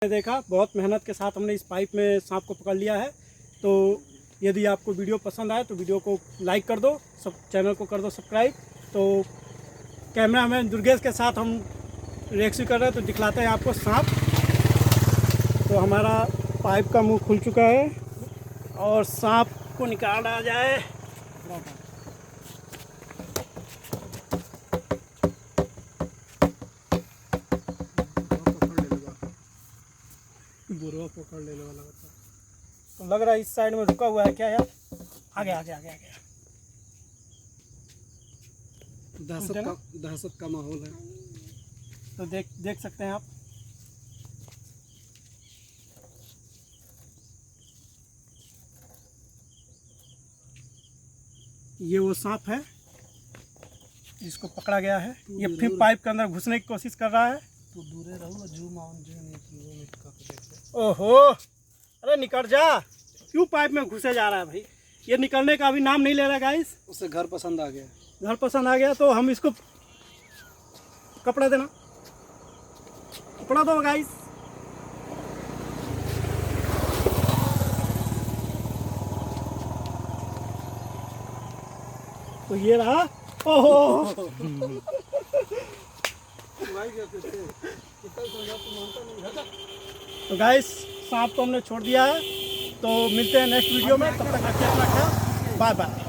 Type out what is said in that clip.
देखा बहुत मेहनत के साथ हमने इस पाइप में सांप को पकड़ लिया है। तो यदि आपको वीडियो पसंद आए तो वीडियो को लाइक कर दो, सब चैनल को कर दो सब्सक्राइब। तो कैमरामैन दुर्गेश के साथ हम रिएक्शन कर रहे हैं, तो दिखलाते हैं आपको सांप। तो हमारा पाइप का मुंह खुल चुका है और सांप को निकाला जाए। बुरा पकड़ लेने वाला बता। तो लग रहा है इस साइड में रुका हुआ है क्या यार? आगे आगे आगे आगे। दहशत का माहौल है। तो देख सकते हैं आप। ये वो सांप है जिसको पकड़ा गया है। ये फिर पाइप के अंदर घुसने की कोशिश कर रहा है। तो दूरे रहो, जूम ऑन जूम। ओहो, अरे निकल जा। क्यों पाइप में घुसे जा रहा है भाई? ये निकलने का अभी नाम नहीं ले रहा गाइस। उसे घर पसंद आ गया। घर पसंद आ गया तो हम इसको कपड़ा देना, कपड़ा दो गाइस। तो ये रहा। ओहो तो गाइस सांप को हमने छोड़ दिया है। तो मिलते हैं नेक्स्ट वीडियो में, तब तक रखिए अपना ख्याल। Bye bye.